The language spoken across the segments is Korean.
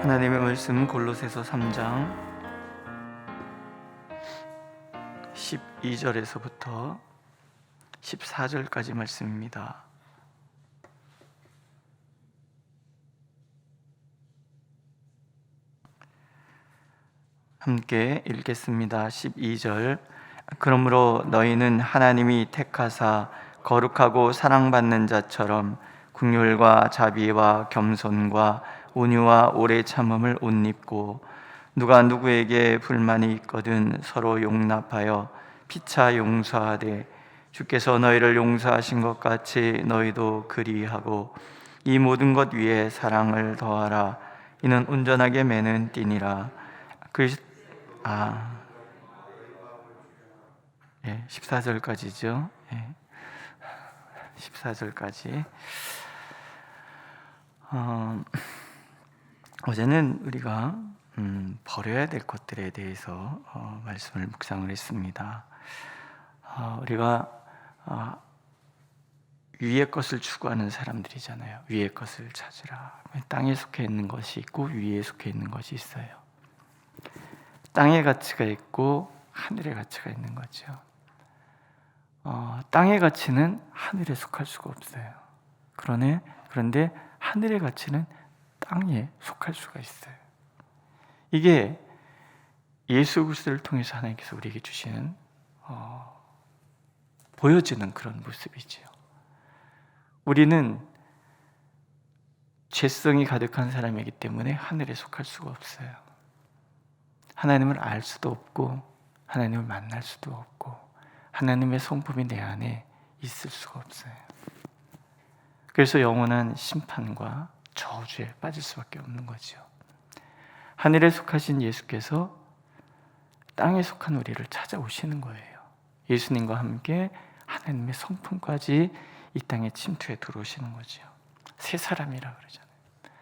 하나님의 말씀 골로새서 3장 12절에서부터 14절까지 말씀입니다. 함께 읽겠습니다. 12절. 그러므로 너희는 하나님이 택하사 거룩하고 사랑받는 자처럼 긍휼과 자비와 겸손과 온유와 오래 참음을 옷 입고, 누가 누구에게 불만이 있거든 서로 용납하여 피차 용서하되 주께서 너희를 용서하신 것 같이 너희도 그리하고, 이 모든 것 위에 사랑을 더하라. 이는 온전하게 매는 띠니라. 14절까지죠. 14절까지. 어제는 우리가 버려야 될 것들에 대해서 말씀을 묵상을 했습니다. 우리가 위의 것을 추구하는 사람들이잖아요. 위의 것을 찾으라. 땅에 속해 있는 것이 있고 위에 속해 있는 것이 있어요. 땅의 가치가 있고 하늘의 가치가 있는 거죠. 땅의 가치는 하늘에 속할 수가 없어요. 그런데 하늘의 가치는 땅에 속할 수가 있어요. 이게 예수 그리스도를 통해서 하나님께서 우리에게 주시는 보여지는 그런 모습이죠. 우리는 죄성이 가득한 사람이기 때문에 하늘에 속할 수가 없어요. 하나님을 알 수도 없고 하나님을 만날 수도 없고 하나님의 성품이 내 안에 있을 수가 없어요. 그래서 영원한 심판과 저주에 빠질 수밖에 없는 거죠. 하늘에 속하신 예수께서 땅에 속한 우리를 찾아오시는 거예요. 예수님과 함께 하나님의 성품까지 이 땅에 침투해 들어오시는 거죠. 새 사람이라 그러잖아요.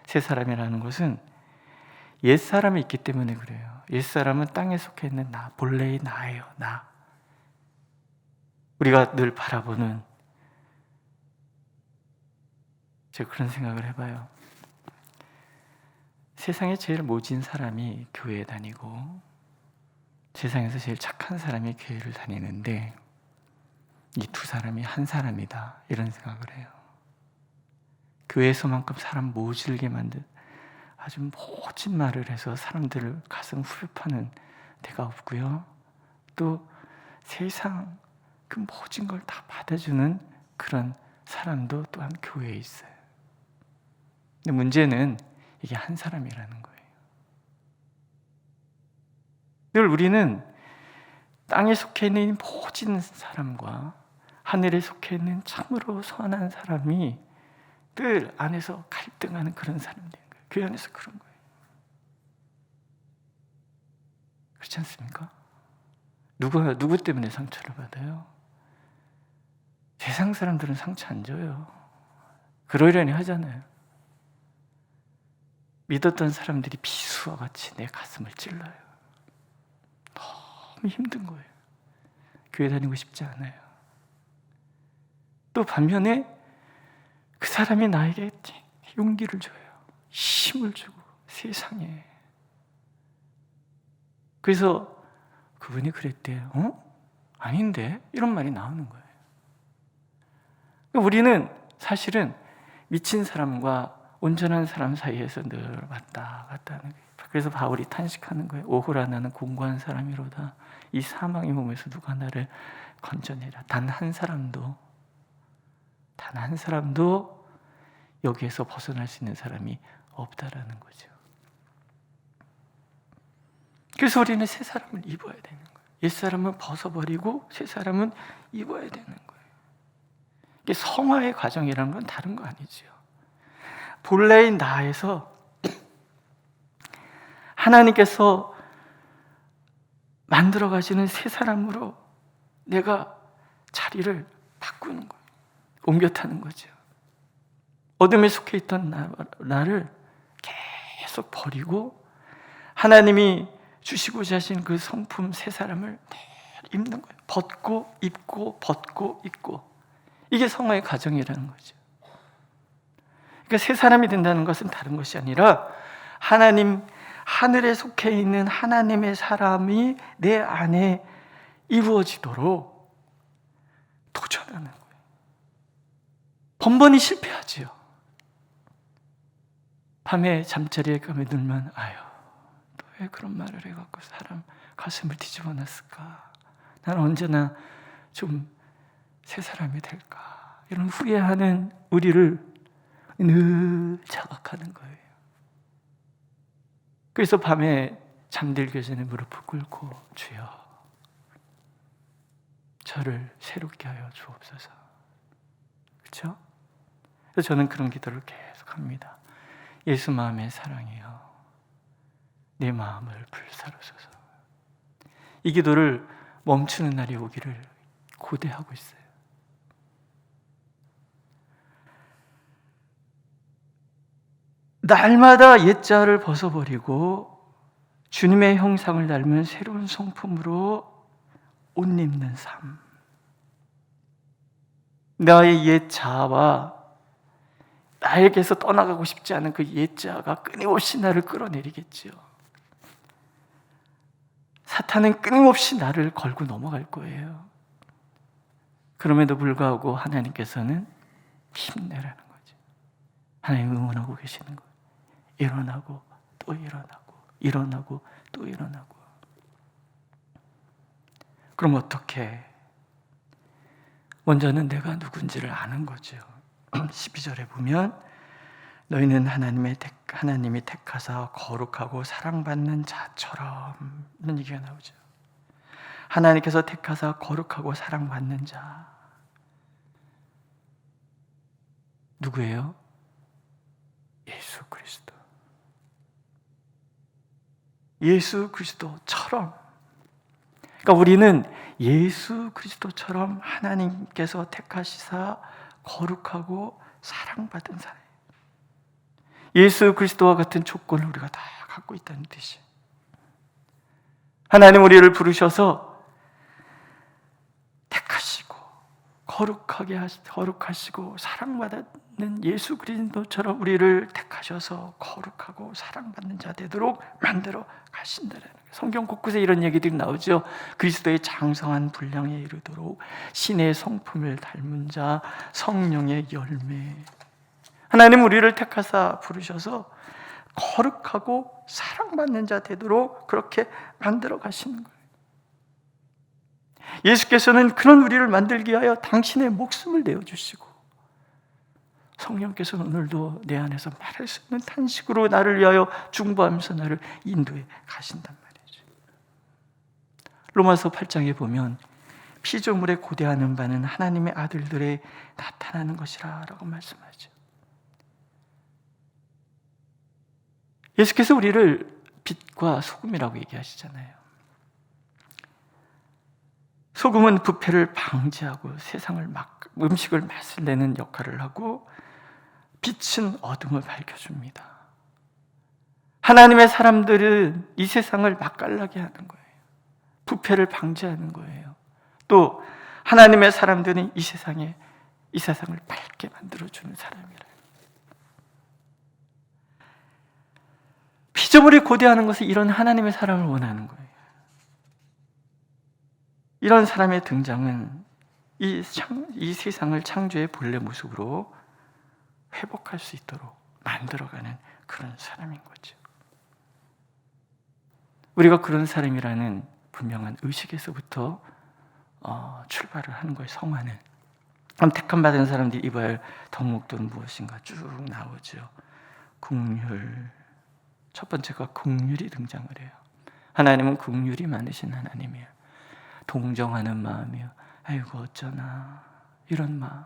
새 사람이라는 것은 옛 사람이 있기 때문에 그래요. 옛 사람은 땅에 속해 있는 나, 본래의 나예요. 나. 우리가 늘 바라보는, 제가 그런 생각을 해봐요. 세상에 제일 모진 사람이 교회에 다니고 세상에서 제일 착한 사람이 교회를 다니는데 이 두 사람이 한 사람이다, 이런 생각을 해요. 교회에서만큼 사람 모질게 만든 아주 모진 말을 해서 사람들을 가슴 후벼 파는 데가 없고요. 또 세상 그 모진 걸 다 받아주는 그런 사람도 또한 교회에 있어요. 근데 문제는 이게 한 사람이라는 거예요. 늘 우리는 땅에 속해 있는 모진 사람과 하늘에 속해 있는 참으로 선한 사람이 늘 안에서 갈등하는 그런 사람들인 거예요. 교회 안에서 그런 거예요. 그렇지 않습니까? 누구 때문에 상처를 받아요? 세상 사람들은 상처 안 줘요. 그러려니 하잖아요. 믿었던 사람들이 비수와 같이 내 가슴을 찔러요. 너무 힘든 거예요. 교회 다니고 싶지 않아요. 또 반면에 그 사람이 나에게 용기를 줘요. 힘을 주고 세상에. 그래서 그분이 그랬대요. 아닌데? 이런 말이 나오는 거예요. 우리는 사실은 미친 사람과 온전한 사람 사이에서 늘 왔다 갔다 하는 거예요. 그래서 바울이 탄식하는 거예요. 오호라, 나는 공고한 사람이로다. 이 사망의 몸에서 누가 나를 건져내라. 단 한 사람도 여기에서 벗어날 수 있는 사람이 없다라는 거죠. 그래서 우리는 새 사람을 입어야 되는 거예요. 옛 사람은 벗어버리고 새 사람은 입어야 되는 거예요. 이게 성화의 과정이라는 건 다른 거 아니죠. 본래의 나에서 하나님께서 만들어 가시는 새 사람으로 내가 자리를 바꾸는 거예요. 옮겨 타는 거죠. 어둠에 속해 있던 나를 계속 버리고 하나님이 주시고자 하신 그 성품 새 사람을 입는 거예요. 벗고 입고 벗고 입고. 이게 성화의 과정이라는 거죠. 그러니까 새 사람이 된다는 것은 다른 것이 아니라 하나님, 하늘에 속해 있는 하나님의 사람이 내 안에 이루어지도록 도전하는 거예요. 번번이 실패하지요. 밤에 잠자리에 감에 들면 아유, 또 왜 그런 말을 해갖고 사람 가슴을 뒤집어 놨을까? 나는 언제나 좀 새 사람이 될까? 이런 후회하는 우리를 늘 자각하는 거예요. 그래서 밤에 잠들기 전에 무릎을 꿇고 주여 저를 새롭게 하여 주옵소서. 그렇죠? 그래서 저는 그런 기도를 계속 합니다. 예수 마음의 사랑이여 내 마음을 불사르소서. 이 기도를 멈추는 날이 오기를 고대하고 있어요. 날마다 옛자를 벗어버리고 주님의 형상을 닮은 새로운 성품으로 옷 입는 삶. 나의 옛 자아와 나에게서 떠나가고 싶지 않은 그 옛 자아가 끊임없이 나를 끌어내리겠지요. 사탄은 끊임없이 나를 걸고 넘어갈 거예요. 그럼에도 불구하고 하나님께서는 힘내라는 거죠. 하나님 응원하고 계시는 거예요. 일어나고 또 일어나고 일어나고 또 일어나고. 그럼 어떻게? 먼저는 내가 누군지를 아는 거죠. 12절에 보면 너희는 하나님이 택하사 거룩하고 사랑받는 자처럼 이런 얘기가 나오죠. 하나님께서 택하사 거룩하고 사랑받는 자 누구예요? 예수 그리스도. 예수 그리스도처럼. 그러니까 우리는 예수 그리스도처럼 하나님께서 택하시사 거룩하고 사랑받은 사람이에요. 예수 그리스도와 같은 조건을 우리가 다 갖고 있다는 뜻이에요. 하나님 우리를 부르셔서 택하시고 거룩하시고 사랑받는 예수 그리스도처럼 우리를 택하셔서 거룩하고 사랑받는 자 되도록 만들어 가신다는 거예요. 성경 곳곳에 이런 얘기들이 나오죠. 그리스도의 장성한 분량에 이르도록 신의 성품을 닮은 자, 성령의 열매. 하나님 우리를 택하사 부르셔서 거룩하고 사랑받는 자 되도록 그렇게 만들어 가시는 거예요. 예수께서는 그런 우리를 만들기 위하여 당신의 목숨을 내어주시고 성령께서는 오늘도 내 안에서 말할 수 없는 탄식으로 나를 위하여 중보하면서 나를 인도해 가신단 말이죠. 로마서 8장에 보면 피조물에 고대하는 바는 하나님의 아들들에 나타나는 것이라 라고 말씀하죠. 예수께서 우리를 빛과 소금이라고 얘기하시잖아요. 소금은 부패를 방지하고 음식을 맛을 내는 역할을 하고 빛은 어둠을 밝혀줍니다. 하나님의 사람들은 이 세상을 맛깔나게 하는 거예요. 부패를 방지하는 거예요. 또 하나님의 사람들은 이 세상을 밝게 만들어주는 사람이래요. 피조물이 고대하는 것은 이런 하나님의 사람을 원하는 거예요. 이런 사람의 등장은 이 세상을 창조의 본래 모습으로 회복할 수 있도록 만들어가는 그런 사람인 거죠. 우리가 그런 사람이라는 분명한 의식에서부터 출발을 하는 거예요. 성화는. 그럼 택함받은 사람들이 입어야 할 덕목들은 무엇인가 쭉 나오죠. 긍휼. 첫 번째가 긍휼이 등장을 해요. 하나님은 긍휼이 많으신 하나님이에요. 동정하는 마음이요. 아이고 어쩌나 이런 마음.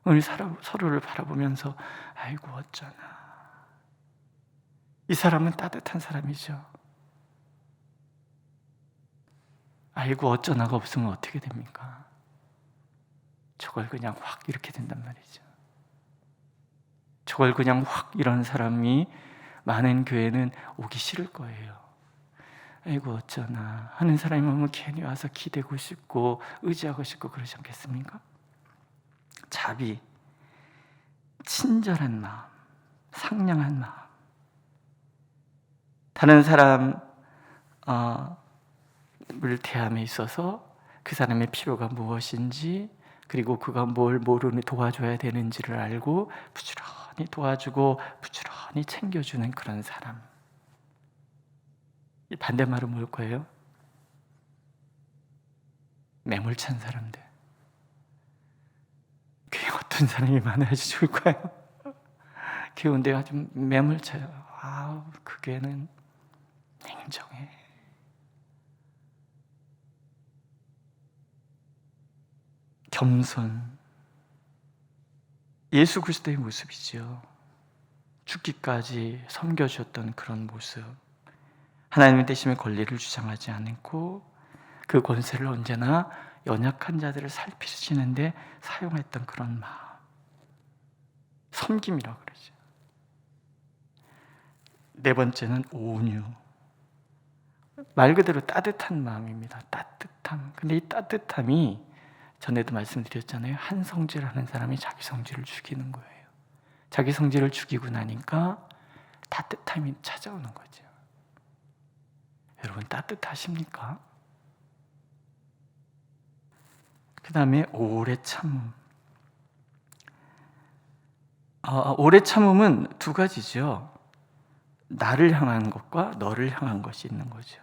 오늘 서로를 바라보면서 아이고 어쩌나. 이 사람은 따뜻한 사람이죠. 아이고 어쩌나가 없으면 어떻게 됩니까? 저걸 그냥 확 이렇게 된단 말이죠. 저걸 그냥 확 이런 사람이 많은 교회는 오기 싫을 거예요. 아이고 어쩌나 하는 사람이 오면 괜히 와서 기대고 싶고 의지하고 싶고 그러지 않겠습니까? 자비, 친절한 마음, 상냥한 마음 다른 사람을 대함에 있어서 그 사람의 필요가 무엇인지, 그리고 그가 뭘 모르니 도와줘야 되는지를 알고 부지런히 도와주고 부지런히 챙겨주는 그런 사람. 이 반대말은 뭘 거예요? 매몰찬 사람들. 교회 어떤 사람이 많아야지 좋을까요? 교회인데 아주 매몰차요. 그 교회는 냉정해. 겸손. 예수 그리스도의 모습이죠. 죽기까지 섬겨주었던 그런 모습. 하나님의 대심의 권리를 주장하지 않고 그 권세를 언제나 연약한 자들을 살피시는데 사용했던 그런 마음. 섬김이라고 그러죠. 네 번째는 온유. 말 그대로 따뜻한 마음입니다. 따뜻함. 근데 이 따뜻함이 전에도 말씀드렸잖아요. 한 성질을 하는 사람이 자기 성질을 죽이는 거예요. 자기 성질을 죽이고 나니까 따뜻함이 찾아오는 거죠. 여러분 따뜻하십니까? 그 다음에 오래 참음. 오래 참음은 두 가지죠. 나를 향한 것과 너를 향한 것이 있는 거죠.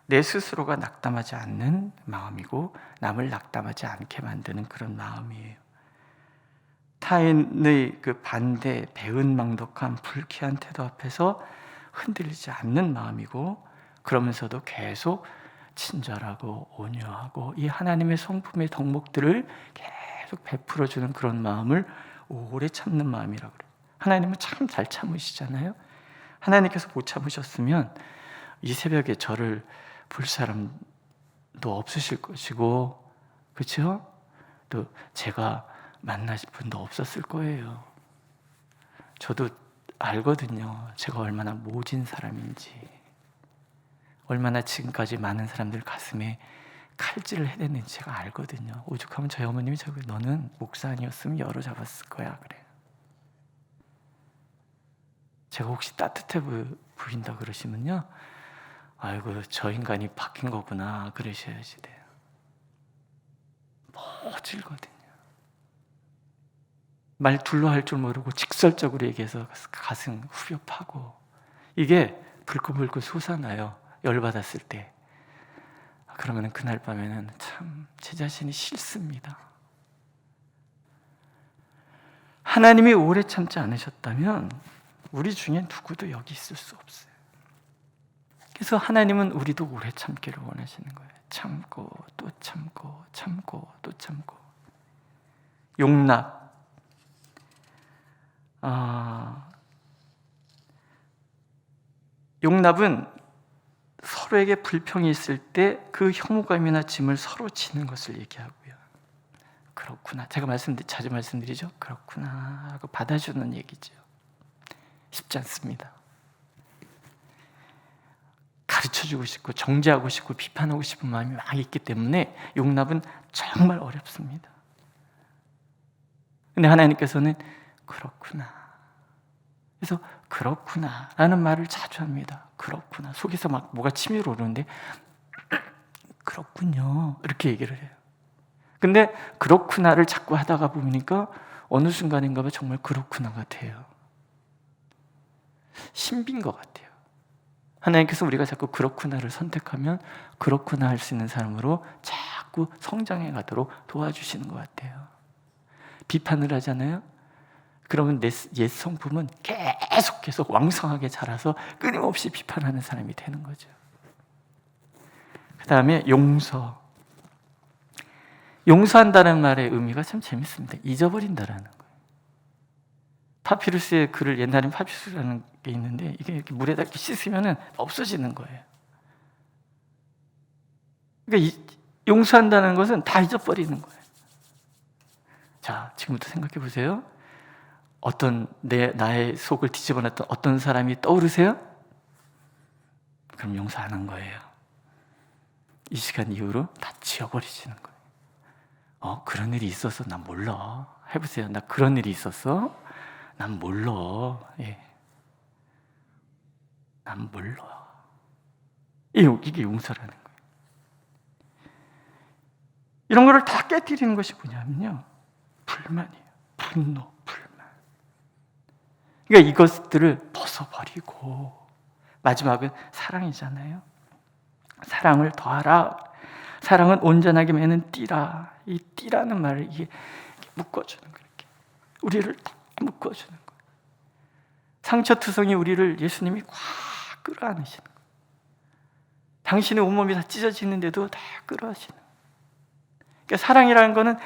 내 스스로가 낙담하지 않는 마음이고 남을 낙담하지 않게 만드는 그런 마음이에요. 타인의 그 반대, 배은망덕한 불쾌한 태도 앞에서 흔들리지 않는 마음이고, 그러면서도 계속 친절하고 온유하고 이 하나님의 성품의 덕목들을 계속 베풀어주는 그런 마음을 오래 참는 마음이라고 그래요. 하나님은 참 잘 참으시잖아요. 하나님께서 못 참으셨으면 이 새벽에 저를 볼 사람도 없으실 것이고, 그렇죠? 또 제가 만나실 분도 없었을 거예요. 저도 알거든요. 제가 얼마나 모진 사람인지, 얼마나 지금까지 많은 사람들 가슴에 칼질을 해댔는지 제가 알거든요. 오죽하면 저희 어머님이 너는 목사 아니었으면 열어 잡았을 거야 그래요. 제가 혹시 따뜻해 보인다 그러시면요, 아이고 저 인간이 바뀐 거구나 그러셔야지 돼요. 모질거든요. 말둘로 할 줄 모르고 직설적으로 얘기해서 가슴 후벼 파고, 이게 불끈불끈 솟아나요. 열받았을 때. 그러면 그날 밤에는 참 제 자신이 싫습니다. 하나님이 오래 참지 않으셨다면 우리 중에 누구도 여기 있을 수 없어요. 그래서 하나님은 우리도 오래 참기를 원하시는 거예요. 참고 또 참고 참고 또 참고. 용납. 용납은 서로에게 불평이 있을 때 그 혐오감이나 짐을 서로 지는 것을 얘기하고요. 그렇구나. 제가 자주 말씀드리죠. 그렇구나 하고 받아주는 얘기죠. 쉽지 않습니다. 가르쳐주고 싶고 정죄하고 싶고 비판하고 싶은 마음이 막 있기 때문에 용납은 정말 어렵습니다. 근데 하나님께서는 그렇구나. 그래서 그렇구나 라는 말을 자주 합니다. 그렇구나. 속에서 막 뭐가 치밀어 오르는데 그렇군요 이렇게 얘기를 해요. 근데 그렇구나를 자꾸 하다가 보니까 어느 순간인가 봐 정말 그렇구나 같아요. 신비인 것 같아요. 하나님께서 우리가 자꾸 그렇구나를 선택하면 그렇구나 할 수 있는 사람으로 자꾸 성장해 가도록 도와주시는 것 같아요. 비판을 하잖아요. 그러면 내 옛 성품은 계속 왕성하게 자라서 끊임없이 비판하는 사람이 되는 거죠. 그 다음에 용서. 용서한다는 말의 의미가 참 재밌습니다. 잊어버린다라는 거예요. 파피루스의 글을, 옛날엔 파피루스라는 게 있는데 이게 이렇게 물에다 이렇게 씻으면 없어지는 거예요. 그러니까 용서한다는 것은 다 잊어버리는 거예요. 자, 지금부터 생각해 보세요. 나의 속을 뒤집어놨던 어떤 사람이 떠오르세요? 그럼 용서 안 한 거예요. 이 시간 이후로 다 지워버리시는 거예요. 그런 일이 있었어? 난 몰라. 해보세요. 나 그런 일이 있었어? 난 몰라. 예. 난 몰라. 이게 용서라는 거예요. 이런 거를 다 깨뜨리는 것이 뭐냐면요, 불만이에요. 분노, 불만. 그러니까 이것들을 벗어버리고 마지막은 사랑이잖아요. 사랑을 더하라. 사랑은 온전하게 매는 띠라. 이 띠라는 말을 이게 묶어주는 거예요. 이렇게. 우리를 다 묶어주는 거예요. 상처투성이 우리를 예수님이 꽉 끌어안으시는 거예요. 당신의 온몸이 다 찢어지는데도 다 끌어안으시는 거예요. 그러니까 사랑이라는 거는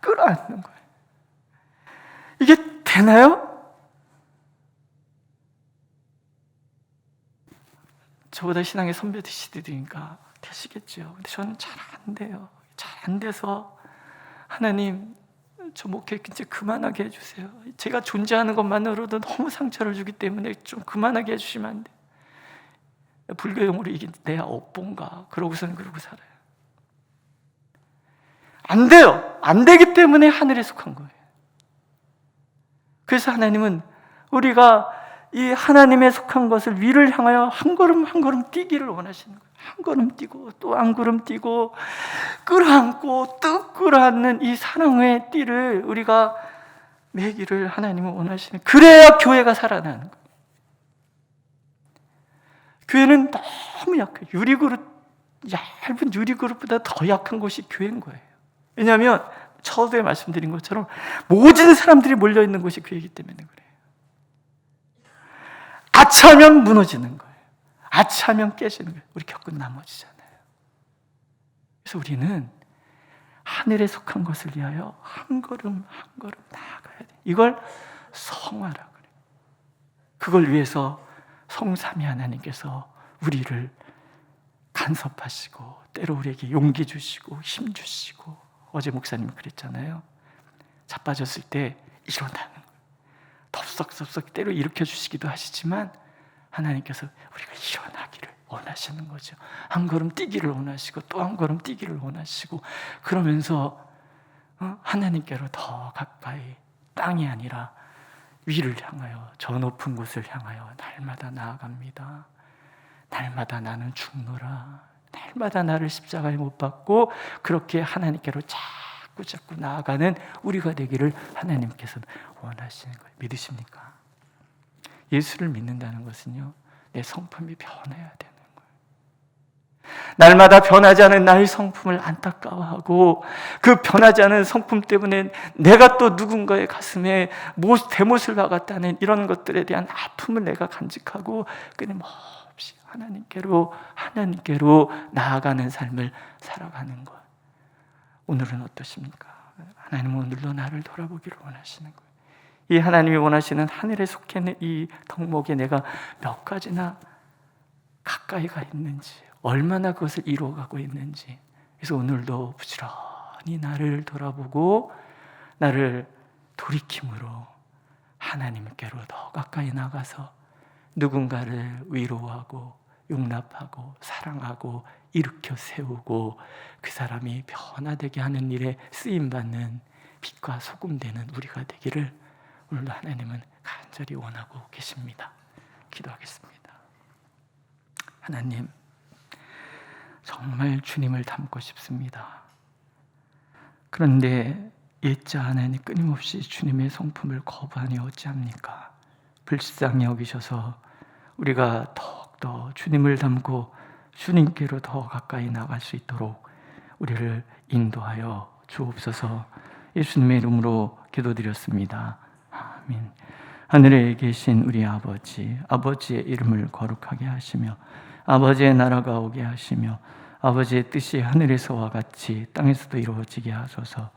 끌어안는 거예요. 이게 되나요? 저보다 신앙의 선배들이니까 되시겠죠. 근데 저는 잘 안 돼요. 잘 안 돼서 하나님, 저 목회 이제 그만하게 해주세요. 제가 존재하는 것만으로도 너무 상처를 주기 때문에 좀 그만하게 해주시면 안 돼요. 불교용어로 이게 내 업본가 그러고서는 그러고 살아요. 안 돼요. 안 되기 때문에 하늘에 속한 거예요. 그래서 하나님은 우리가 이 하나님에 속한 것을 위를 향하여 한 걸음 한 걸음 뛰기를 원하시는 거예요. 한 걸음 뛰고 또 한 걸음 뛰고 끌어안고 또 끌어안는 이 사랑의 띠를 우리가 매기를 하나님은 원하시는, 그래야 교회가 살아나는 거예요. 교회는 너무 약해요. 얇은 유리그릇보다 더 약한 것이 교회인 거예요. 왜냐하면 처음에 말씀드린 것처럼 모든 사람들이 몰려있는 곳이 교회이기 때문에 그래요. 아차하면 무너지는 거예요. 아차하면 깨지는 거예요. 우리 겪은 나머지잖아요. 그래서 우리는 하늘에 속한 것을 위하여 한 걸음 한 걸음 나아가야 돼요. 이걸 성화라고 그래요. 그걸 위해서 성삼위 하나님께서 우리를 간섭하시고 때로 우리에게 용기 주시고 힘 주시고, 어제 목사님이 그랬잖아요. 자빠졌을 때 일어나는 거예요. 덥석덥석 때로 일으켜 주시기도 하시지만 하나님께서 우리가 일어나기를 원하시는 거죠. 한 걸음 뛰기를 원하시고 또 한 걸음 뛰기를 원하시고, 그러면서 하나님께로 더 가까이, 땅이 아니라 위를 향하여, 저 높은 곳을 향하여 날마다 나아갑니다. 날마다 나는 죽노라. 날마다 나를 십자가에 못 박고 그렇게 하나님께로 자꾸 나아가는 우리가 되기를 하나님께서는 원하시는 거예요. 믿으십니까? 예수를 믿는다는 것은요, 내 성품이 변해야 되는 거예요. 날마다 변하지 않은 나의 성품을 안타까워하고 그 변하지 않은 성품 때문에 내가 또 누군가의 가슴에 대못을 박았다는 이런 것들에 대한 아픔을 내가 간직하고 끊임없이 하나님께로 나아가는 삶을 살아가는 것. 오늘은 어떠십니까? 하나님은 오늘도 나를 돌아보기를 원하시는 거예요. 이 하나님이 원하시는 하늘에 속해 있는 이 덕목에 내가 몇 가지나 가까이 가 있는지, 얼마나 그것을 이루어가고 있는지. 그래서 오늘도 부지런히 나를 돌아보고 나를 돌이킴으로 하나님께로 더 가까이 나가서 누군가를 위로하고 용납하고 사랑하고 일으켜 세우고 그 사람이 변화되게 하는 일에 쓰임받는 빛과 소금 되는 우리가 되기를 오늘도 하나님은 간절히 원하고 계십니다. 기도하겠습니다. 하나님, 정말 주님을 닮고 싶습니다. 그런데 옛자 하나님 끊임없이 주님의 성품을 거부하니 어찌합니까? 불쌍히 여기셔서 우리가 더욱더 주님을 닮고 주님께로 더 가까이 나갈 수 있도록 우리를 인도하여 주옵소서. 예수님의 이름으로 기도드렸습니다. 아멘. 하늘에 계신 우리 아버지, 아버지의 이름을 거룩하게 하시며 아버지의 나라가 오게 하시며 아버지의 뜻이 하늘에서와 같이 땅에서도 이루어지게 하소서.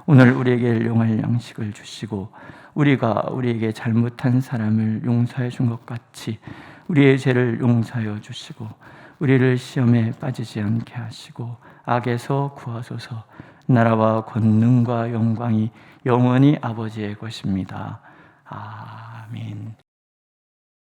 오늘 우리에게 일용할 양식을 주시고 우리가 우리에게 잘못한 사람을 용서해 준 것 같이 우리의 죄를 용서하여 주시고 우리를 시험에 빠지지 않게 하시고 악에서 구하소서. 나라와 권능과 영광이 영원히 아버지의 것입니다. 아멘.